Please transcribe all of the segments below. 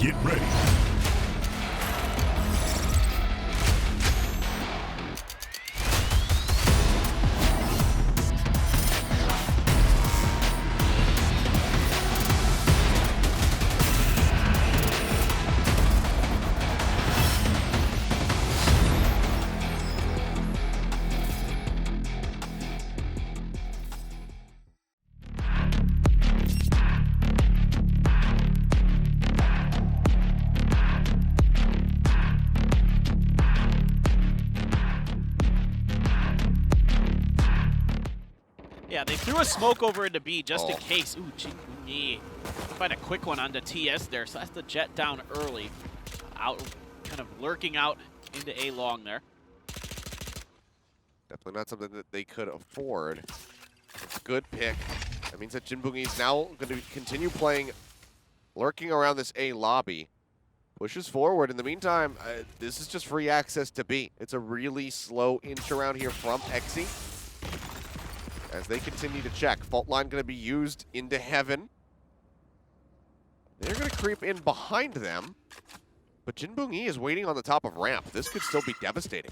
Get ready. Yeah, they threw a smoke over into B just in case. Ooh, gee. Find a quick one onto TS there, so that's the jet down early. Out, kind of lurking out into A long there. Definitely not something that they could afford. It's a good pick. That means that Jinbungi is now going to continue playing, lurking around this A lobby. Pushes forward. In the meantime, this is just free access to B. It's a really slow inch around here from Exy. As they continue to check. Fault line going to be used into heaven. They're going to creep in behind them. But Jinbungi is waiting on the top of ramp. This could still be devastating.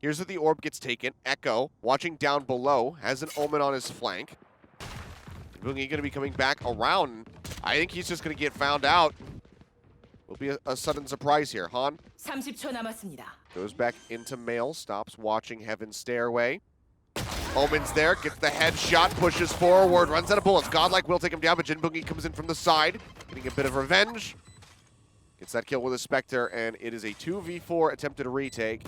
Here's where the orb gets taken. Echo, watching down below, has an Omen on his flank. Jinbungi going to be coming back around. I think he's just going to get found out. Will be a sudden surprise here. Han 30초 남았습니다. goes back into mail, stops watching Heaven's Stairway. Omen's there, gets the headshot, pushes forward, runs out of bullets. Godlike will take him down, but Jinbungi comes in from the side, getting a bit of revenge. Gets that kill with a Spectre, and it is a 2v4 attempted retake.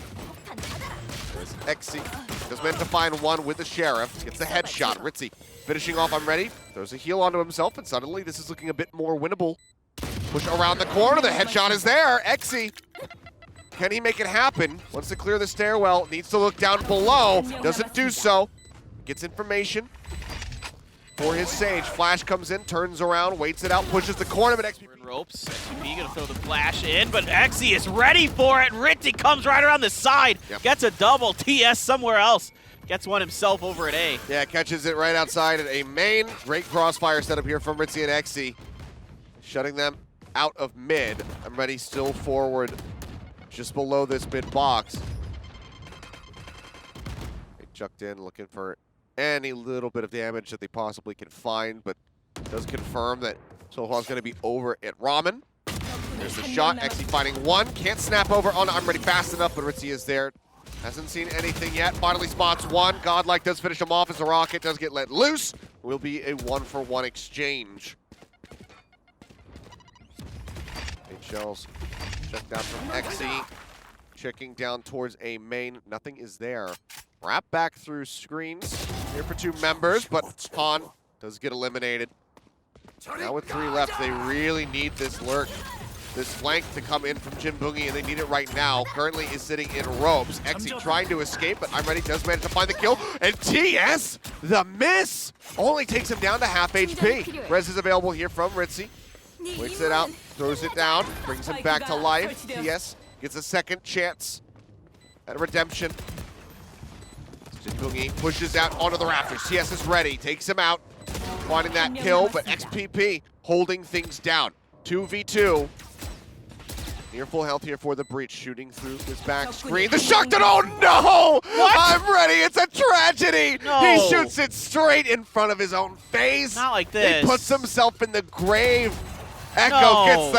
There's Exy. Does manage to find one with the Sheriff. Gets the headshot. Ritzy finishing off, I'm ready. Throws a heal onto himself, and suddenly this is looking a bit more winnable. Push around the corner, the headshot is there. Exy. Can he make it happen? Wants to clear the stairwell, needs to look down below. Doesn't do so. Gets information for his Sage. Flash comes in, turns around, waits it out, pushes the corner, but XP In ropes. XP gonna throw the flash in, but Exy is ready for it. Ritzy comes right around the side. Yep. Gets a double. TS somewhere else. Gets one himself over at A. Yeah, catches it right outside at a main. Great crossfire setup here from Ritzy and Exy. Shutting them out of mid. I'm ready still forward just below this mid box. They chucked in looking for any little bit of damage that they possibly can find, but does confirm that Sohwa's going to be over at Ramen. There's the shot. Exy finding one. Can't snap over on I'm ready fast enough, but Ritzy is there. Hasn't seen anything yet. Finally spots one. Godlike does finish him off as the rocket does get let loose. Will be a 1-for-1 exchange. 8 shells checked down from Exy. Checking down towards a main. Nothing is there. Wrap back through screens. Here for 2 members, but Han does get eliminated. Now with 3 left, they really need this lurk, this flank to come in from Jinbungi, and they need it right now. Currently is sitting in ropes. Exy trying to escape, but I'm ready does manage to find the kill. And TS, the miss, only takes him down to half HP. Res is available here from Ritzy. Waits it out, throws it down, brings him back to life. TS gets a second chance at redemption. Jinbungi pushes out onto the rafters. TS is ready, takes him out, finding that kill, but XPP holding things down. 2v2. Near full health here for the breach, shooting through his back screen. The shotgun, oh no! What? I'm ready, it's a tragedy! No. He shoots it straight in front of his own face. Not like this. He puts himself in the grave. Echo No. gets the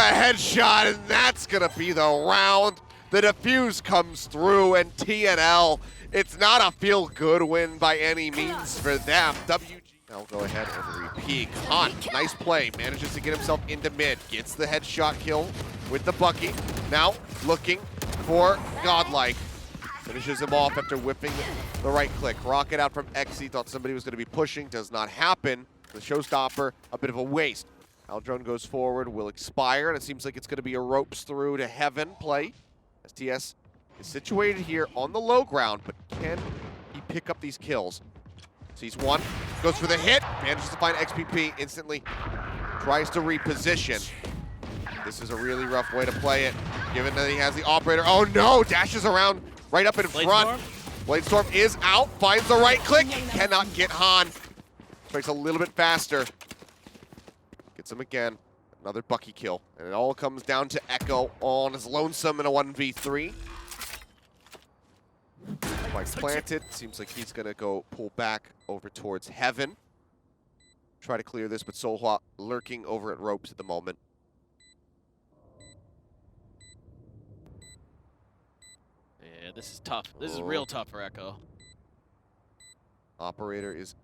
headshot, and that's gonna be the round. The defuse comes through, and TNL, it's not a feel-good win by any means for them. WGS. I'll go ahead and repeat. Han, nice play, manages to get himself into mid, gets the headshot kill with the Bucky. Now looking for Godlike. Finishes him off after whipping the right click. Rocket out from Exy, thought somebody was going to be pushing, does not happen. The showstopper, a bit of a waste. Aldrone goes forward, will expire, and it seems like it's going to be a ropes through to heaven play. STS is situated here on the low ground, but can he pick up these kills? Sees one, goes for the hit, manages to find XPP instantly, tries to reposition. This is a really rough way to play it, given that he has the operator. Oh no, dashes around right up in front. Bladestorm is out, finds the right click, cannot get Han. Strikes a little bit faster. Gets him again. Another Bucky kill. And it all comes down to Echo on his lonesome in a 1v3. Spike planted. Seems like he's going to go pull back over towards Heaven. Try to clear this, but Solhwa lurking over at ropes at the moment. Yeah, this is tough. This is real tough for Echo. Operator is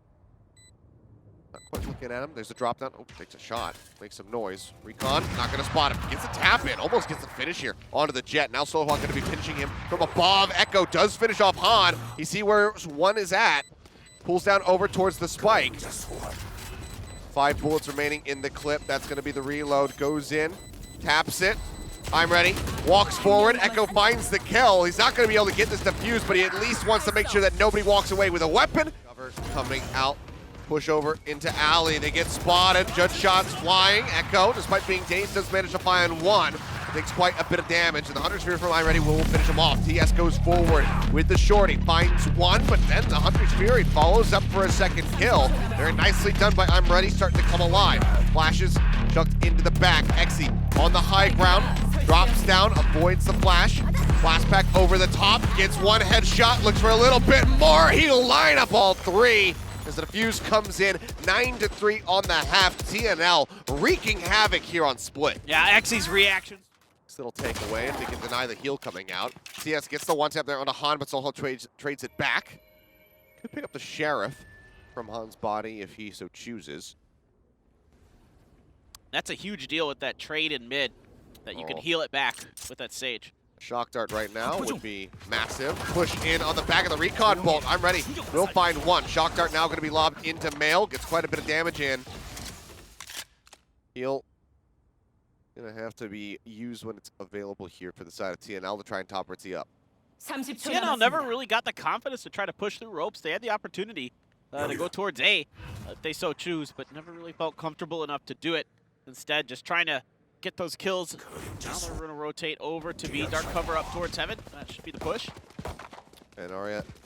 not quite looking at him. There's a drop down. Oh, takes a shot. Makes some noise. Recon, not going to spot him. Gets a tap in. Almost gets the finish here onto the Jet. Now Solhwa going to be pinching him from above. Echo does finish off Han. You see where one is at. Pulls down over towards the Spike. 5 bullets remaining in the clip. That's going to be the reload. Goes in. Taps it. I'm ready. Walks forward. Echo finds the kill. He's not going to be able to get this defused, but he at least wants to make sure that nobody walks away with a weapon. Cover coming out. Push over into Alley. They get spotted. Judge shots flying. Echo, despite being dazed, does manage to find one. Takes quite a bit of damage, and the Hunter's Fury from I'm ready will finish him off. TS goes forward with the shorty. Finds one, but then the Hunter's Fury follows up for a second kill. Very nicely done by I'm ready, starting to come alive. Flashes chucked into the back. Exy on the high ground. Drops down, avoids the flash. Blast pack over the top. Gets one headshot. Looks for a little bit more. He'll line up all 3. As the defuse comes in, 9-3 on the half. TNL wreaking havoc here on Split. Yeah, Exy's reaction. Little takeaway if they can deny the heal coming out. TS gets the one tap there on a Han, but Solhwa trades it back. Could pick up the Sheriff from Han's body if he so chooses. That's a huge deal with that trade in mid, that you can heal it back with that Sage. Shock dart right now would be massive. Push in on the back of the recon bolt. I'm ready. We'll find one. Shock dart now going to be lobbed into Mail. Gets quite a bit of damage in. Heal. Gonna have to be used when it's available here for the side of TNL to try and top Ritzy up. TNL never really got the confidence to try to push through ropes. They had the opportunity to go towards A if they so choose, but never really felt comfortable enough to do it. Instead, just trying to get those kills. Now they're gonna rotate over to B. Dark cover up towards Heaven. That should be the push. And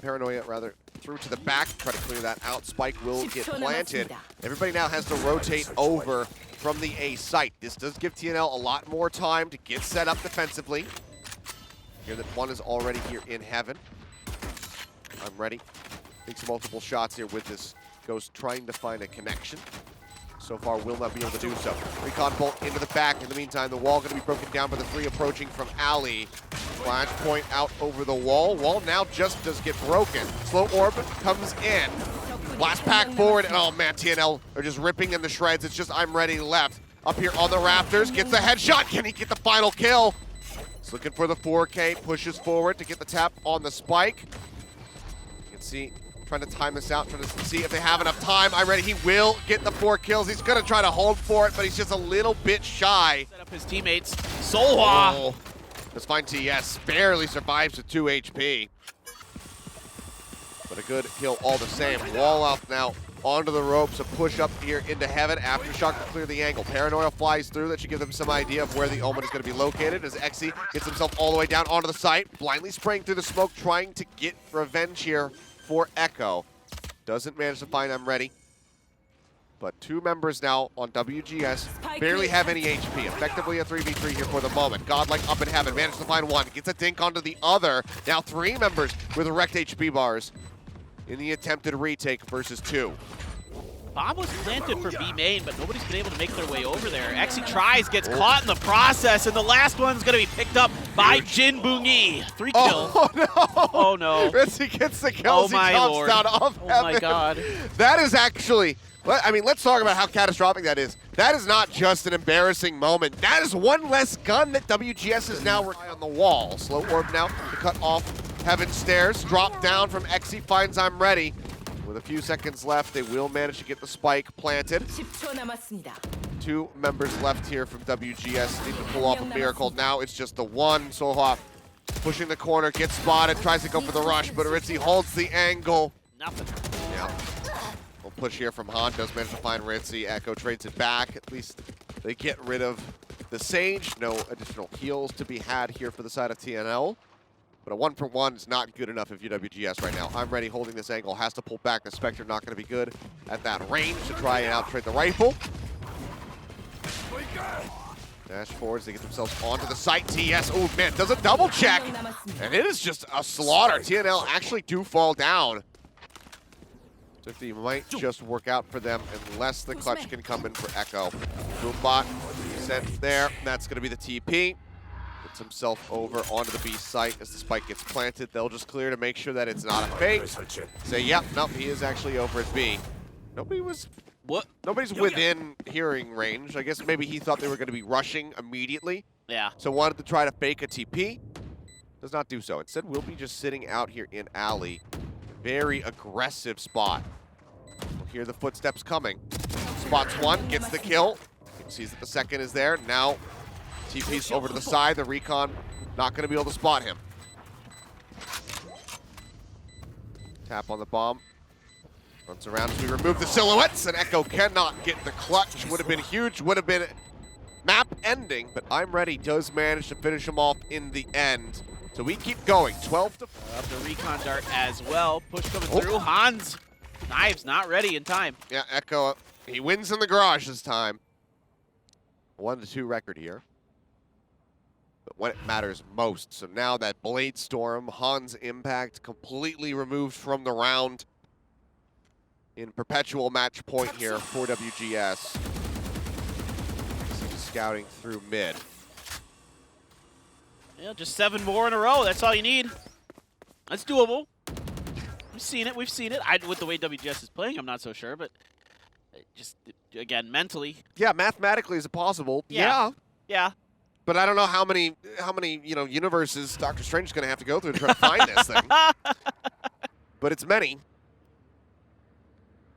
Paranoia rather through to the back, try to clear that out. Spike will get planted. Everybody now has to rotate over from the A site. This does give TNL a lot more time to get set up defensively. Here that one is already here in Heaven. I'm ready. Takes multiple shots here with this Ghost trying to find a connection. So far will not be able to do so. Recon bolt into the back. In the meantime, the wall going to be broken down by the 3 approaching from Alley. Flash point out over the wall. Wall now just does get broken. Slow orb comes in. Blast pack forward, and oh man, TNL are just ripping in the shreds. It's just I'm ready left. Up here on the Raptors, gets the headshot. Can he get the final kill? He's looking for the 4K, pushes forward to get the tap on the Spike. You can see, trying to time this out, trying to see if they have enough time. I'm ready, he will get the 4 kills. He's gonna try to hold for it, but he's just a little bit shy. Set up his teammates. Solhwa. Oh, let's find TS, barely survives with 2 HP. But a good kill all the same. Wall up now onto the ropes, a push up here into Heaven. Aftershock to clear the angle. Paranoia flies through. That should give them some idea of where the Omen is going to be located as Exy gets himself all the way down onto the site. Blindly spraying through the smoke, trying to get revenge here for Echo. Doesn't manage to find I'm ready. But 2 members now on WGS barely have any HP. Effectively a 3v3 here for the moment. Godlike up in Heaven, managed to find one. Gets a dink onto the other. Now 3 members with wrecked HP bars in the attempted retake versus 2. Bomb was planted for B main, but nobody's been able to make their way over there. Exy tries, gets caught in the process, and the last one's going to be picked up by Jin Bungi. 3 kill. Oh no! Oh no. Ritzy gets the kills, Oh my he jumps lord. down off Heaven. Oh my god. That is actually, I mean, let's talk about how catastrophic that is. That is not just an embarrassing moment. That is one less gun that WGS is now on the wall. Slow orb now to cut off Heaven stairs. Drop down from Exy, finds I'm ready. With a few seconds left, they will manage to get the Spike planted. 2 members left here from WGS. Need to pull off a miracle. Now it's just the one. Solhwa pushing the corner, gets spotted, tries to go for the rush, but Ritzy holds the angle. Nothing. Yeah. We'll push here from Han. Does manage to find Ritzy. Echo trades it back. At least they get rid of the Sage. No additional heals to be had here for the side of TNL. But a 1-for-1 is not good enough if you're WGS right now. I'm ready holding this angle. Has to pull back. The Spectre not going to be good at that range to try and out-trade the rifle. Dash forwards, they get themselves onto the site. TS, oh man, does a double check. And it is just a slaughter. TNL actually do fall down. 50 might just work out for them unless the clutch can come in for Echo. Boombot sent there. That's going to be the TP. Gets himself over onto the B site as the spike gets planted. They'll just clear to make sure that it's not a fake. Say, yep, nope, he is actually over at B. Nobody's within hearing range. I guess maybe he thought they were going to be rushing immediately. Yeah. So wanted to try to fake a TP. Does not do so. Instead, we'll be just sitting out here in alley. Very aggressive spot. We'll hear the footsteps coming. Spots one, gets the kill. Sees that the second is there. Now TP's over to the side. The recon not going to be able to spot him. Tap on the bomb. Runs around as we remove the silhouettes, and Echo cannot get the clutch. Would have been huge, would have been map ending, but I'm Ready does manage to finish him off in the end. So we keep going, 12 to 4. The recon dart as well. Push coming through. Hans, knives not ready in time. Yeah, Echo, he wins in the garage this time. 1-2 record here. But when it matters most. So now that Blade Storm, Hans impact completely removed from the round. In perpetual match point here for WGS. Scouting through mid. Yeah, just 7 more in a row. That's all you need. That's doable. We've seen it. We've seen it. With the way WGS is playing, I'm not so sure, but just again mentally. Yeah, mathematically is it possible? Yeah. Yeah. But I don't know how many universes Doctor Strange is going to have to go through to try to find this thing. But it's many.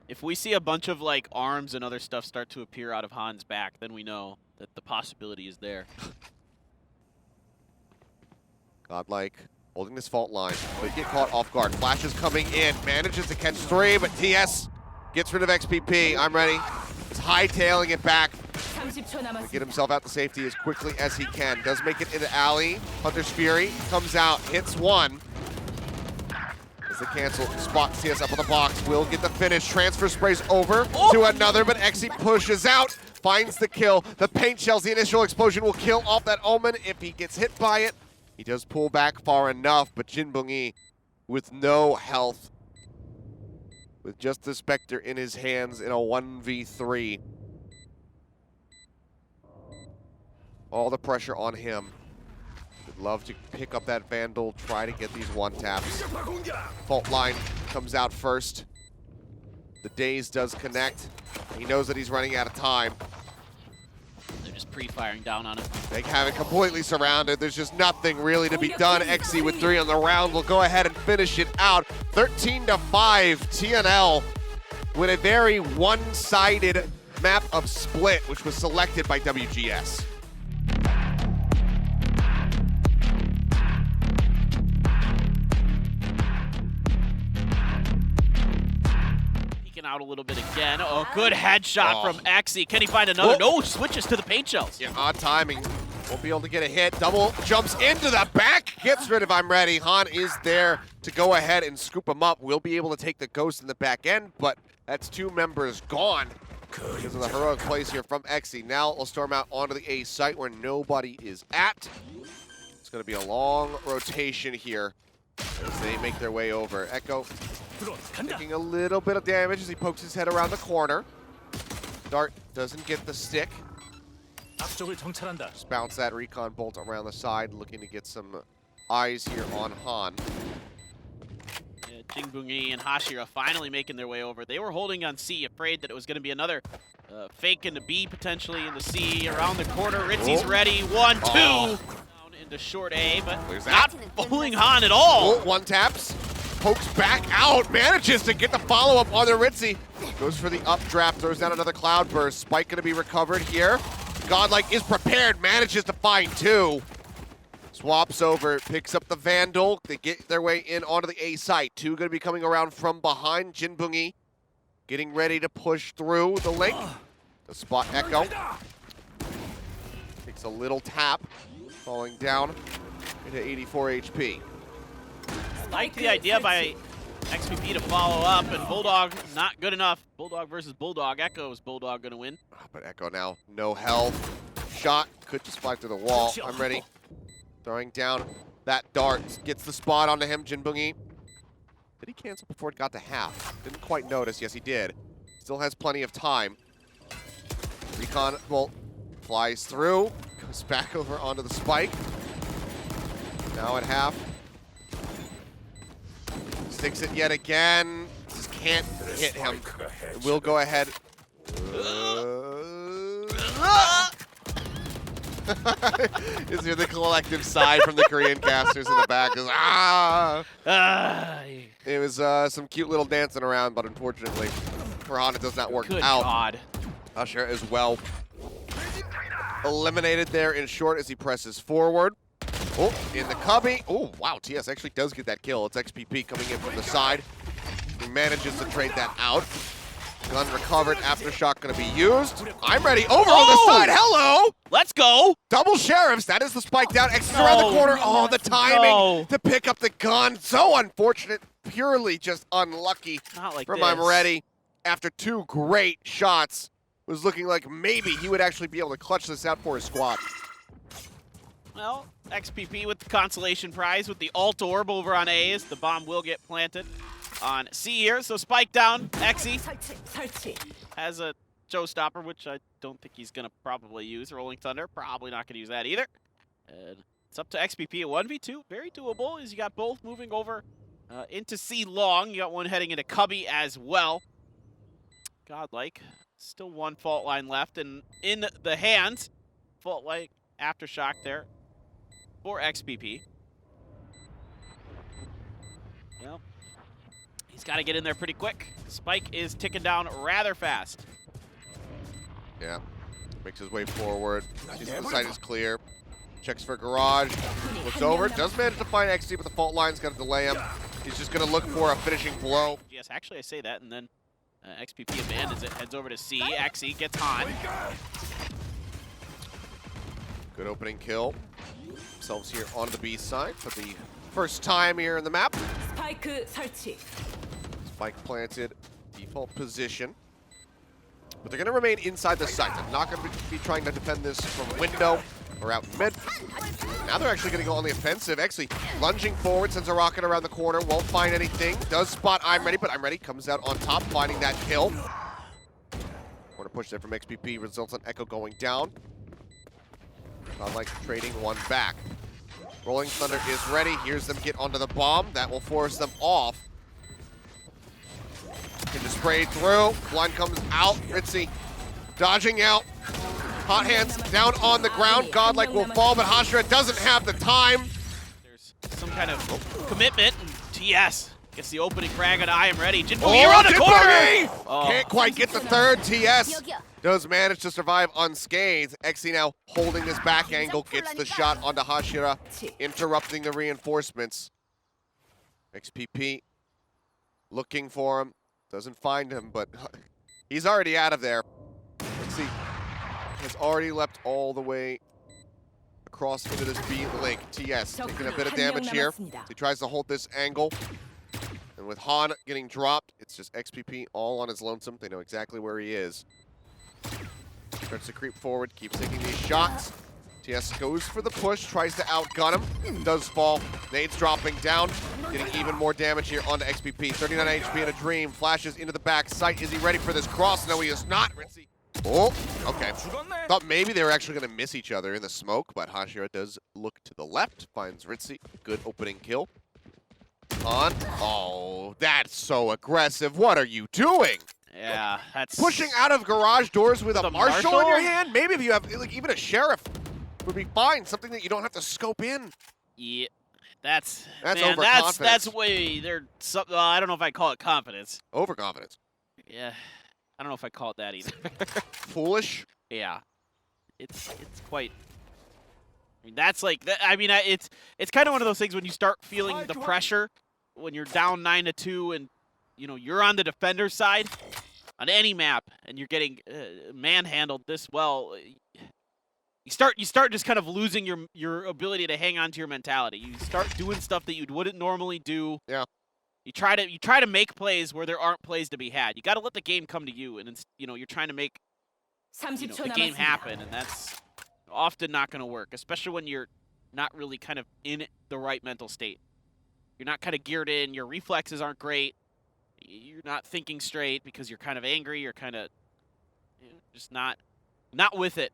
If we see a bunch of like arms and other stuff start to appear out of Han's back, then we know that the possibility is there. Godlike holding this fault line, but get caught off guard. Flash is coming in, manages to catch 3, but TS gets rid of XPP. I'm Ready. It's hightailing it back. To get himself out to safety as quickly as he can. Does make it into alley. Hunter's Fury comes out, hits 1. As the cancel spots TS up on the box, will get the finish. Transfer sprays over to another, but Exy pushes out, finds the kill. The paint shells, the initial explosion will kill off that Omen if he gets hit by it. He does pull back far enough, but Jin Bung-yi with no health. With just the Spectre in his hands in a 1v3. All the pressure on him. Would love to pick up that Vandal, try to get these one-taps. Fault line comes out first. The Daze does connect. He knows that he's running out of time. They're just pre-firing down on him. They have it completely surrounded. There's just nothing really to be done. Exy with 3 on the round will go ahead and finish it out. 13-5, TNL with a very one-sided map of Split, which was selected by WGS. Out a little bit again. Oh, good headshot from Exy. Can he find another? No, switches to the paint shells. Yeah, odd timing. Won't be able to get a hit. Double jumps into the back. Gets rid of I'm Ready. Han is there to go ahead and scoop him up. We'll be able to take the ghost in the back end, but that's 2 members gone because of the heroic plays here from Exy. Now we'll storm out onto the A site where nobody is at. It's going to be a long rotation here as they make their way over. Echo taking a little bit of damage as he pokes his head around the corner. Dart doesn't get the stick. Just bounce that recon bolt around the side, looking to get some eyes here on Han. Yeah, Jin Bung-yi and Hashira finally making their way over. They were holding on C, afraid that it was going to be another fake in the B, potentially in the C. Around the corner, Ritzy's ready. 1, 2. Down into short A, but not fooling Han at all. One taps. Pokes back out, manages to get the follow-up on the Ritzy. Goes for the updraft, throws down another Cloudburst. Spike gonna be recovered here. Godlike is prepared, manages to find 2. Swaps over, picks up the Vandal. They get their way in onto the A site. 2 gonna be coming around from behind. Jin Bung-yi getting ready to push through the link. The spot Echo. Takes a little tap, falling down into 84 HP. Like the idea by XPP to follow up, and Bulldog not good enough. Bulldog versus Bulldog. Echo's Bulldog gonna win. But Echo now, no health. shot. Could just fly through the wall. I'm ready. Throwing down that dart. Gets the spot onto him, Jinbungi. Did he cancel before it got to half? Didn't quite notice. Yes, he did. Still has plenty of time. Recon, well, flies through. Goes back over onto the spike. Now at half. Sticks it yet again. Just can't hit him. It will go ahead. Is there the collective sigh from the Korean casters in the back? Is, It was some cute little dancing around, but unfortunately, for Han, it does not work out. God. Usher as well. Eliminated there in short as he presses forward. Oh, in the cubby. Oh, wow, TS actually does get that kill. It's XPP coming in from the side. He manages to trade that out. Gun recovered. Aftershock going to be used. I'm ready. Over on the side. Hello. Let's go. Double sheriffs. That is the spike down. X's around the corner. Oh, the timing to pick up the gun. So unfortunate. Purely just unlucky Not like from this. I'm ready. After two great shots, was looking like maybe he would actually be able to clutch this out for his squad. Well, XPP with the consolation prize with the alt orb over on A as the bomb will get planted on C here. So spike down. Xe has a showstopper, which I don't think he's going to probably use. Rolling Thunder, probably not going to use that either. And it's up to XPP at 1v2. Very doable as you got both moving over into C long. You got one heading into cubby as well. Godlike. Still one fault line left. And in the hands, fault line aftershock there for XPP. Well, he's got to get in there pretty quick. Spike is ticking down rather fast. Yeah, makes his way forward. Sees the site is clear. Checks for garage. Looks over. Does manage to find XC, but the fault line's got to delay him. He's just going to look for a finishing blow. Yes, actually I say that, and then XPP abandons it, heads over to C. XE gets Han. Good opening kill. Themselves here on the B side for the first time here in the map. Spike planted, default position. But they're going to remain inside the site. They're not going to be trying to defend this from window or out mid. Now they're actually going to go on the offensive. Actually, lunging forward, sends a rocket around the corner, won't find anything. Does spot I'm ready, but I'm ready comes out on top, finding that kill. Corner push there from XPP results in Echo going down. Not like trading one back. Rolling Thunder is ready. Hears them get onto the bomb. That will force them off. Can just spray through. Blind comes out. Ritzy dodging out. Hot hands down on the ground. Godlike will fall, but Hashira doesn't have the time. There's some kind of commitment. TS gets the opening frag, and I am ready. Jinbungi, you're on the corner! Oh. Can't quite get the third. TS does manage to survive unscathed. Xe now holding this back angle, gets the shot onto Hashira, interrupting the reinforcements. XPP looking for him. Doesn't find him, but he's already out of there. Xe has already leapt all the way across into this B link. TS taking a bit of damage here. He tries to hold this angle. And with Han getting dropped, it's just XPP all on his lonesome. They know exactly where he is. Starts to creep forward, keeps taking these shots. TS goes for the push, tries to outgun him. Does fall. Nades dropping down, getting even more damage here onto XPP. 39 HP in a dream, flashes into the back sight. Is he ready for this cross? No, he is not. Ritzy. Oh, okay. Thought maybe they were actually going to miss each other in the smoke, but Hashira does look to the left, finds Ritzy. Good opening kill. On. Oh, that's so aggressive. What are you doing? Yeah, that's... Pushing out of garage doors with a Marshal in your hand? Maybe if you have, like, even a Sheriff would be fine. Something that you don't have to scope in. Yeah, that's man, overconfidence. That's way, they're, I don't know if I call it confidence. Overconfidence. Yeah, I don't know if I call it that either. Foolish? Yeah, it's quite... I mean, that's like, I mean, it's kind of one of those things when you start feeling the pressure when you're down 9-2 and, you know, you're on the defender's side on any map and you're getting manhandled this well. You start just kind of losing your ability to hang on to your mentality. You start doing stuff that you wouldn't normally do. Yeah. You try to make plays where there aren't plays to be had. You got to let the game come to you, and it's, you know, you're trying to make the game happen, and that's often not going to work, especially when you're not really kind of in the right mental state. You're not kind of geared in. Your reflexes aren't great. You're not thinking straight because you're kind of angry. You're kind of just not with it.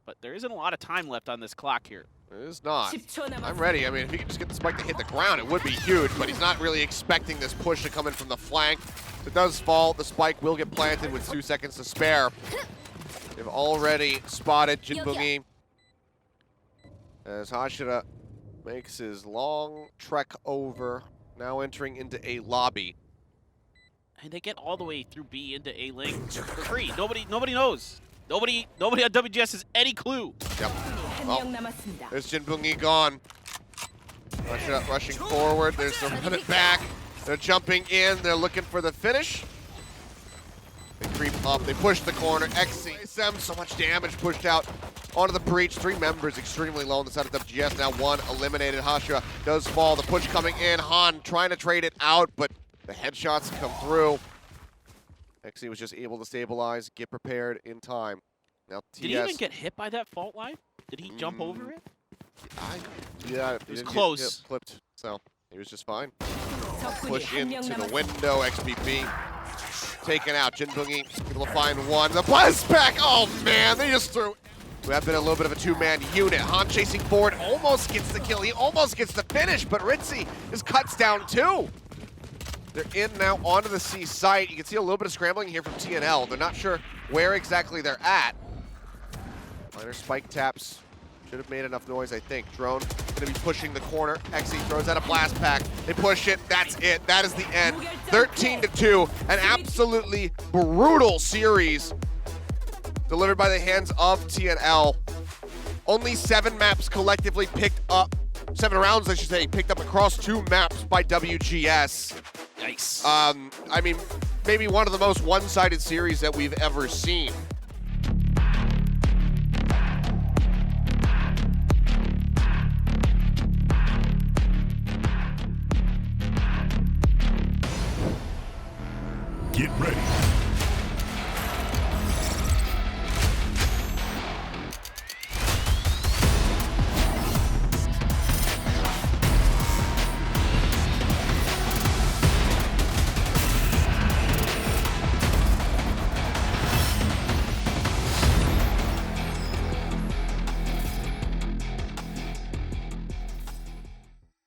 But there isn't a lot of time left on this clock here. It is not. I'm ready. I mean, if he can just get the spike to hit the ground, it would be huge, but he's not really expecting this push to come in from the flank. If it does fall, the spike will get planted with 2 seconds to spare. They've already spotted Jinbungi as Hashira makes his long trek over, now entering into a lobby. And they get all the way through B into A lane for free. Nobody knows. Nobody on WGS has any clue. Yep. Oh, there's Jinbungi gone. Hashira rushing forward. There's the run it back. They're jumping in. They're looking for the finish. They creep up. They push the corner. XCSM, so much damage pushed out onto the breach. 3 members extremely low on the side of WGS. Now 1 eliminated. Hashira does fall. The push coming in. Han trying to trade it out, but the headshots come through. XC was just able to stabilize, get prepared in time. Now TS. Did he even get hit by that fault line? Did he jump over it? Yeah, it was close. Clipped, so he was just fine. Push into the window. XBB taken out. Jinbungi able to find 1. The blast back. Oh man, they just threw. We have been a little bit of a 2-man unit. Han chasing forward, almost gets the kill. He almost gets the finish, but Ritzy is cuts down 2. They're in now onto the C site. You can see a little bit of scrambling here from TNL. They're not sure where exactly they're at. Minor spike taps. Should have made enough noise, I think. Drone gonna be pushing the corner. XE throws out a blast pack. They push it. That's it. That is the end. 13-2. An absolutely brutal series delivered by the hands of TNL. Only 7 maps collectively picked up. 7 rounds, I should say, picked up across 2 maps by WGS. Nice. I mean, maybe one of the most one-sided series that we've ever seen. Get ready.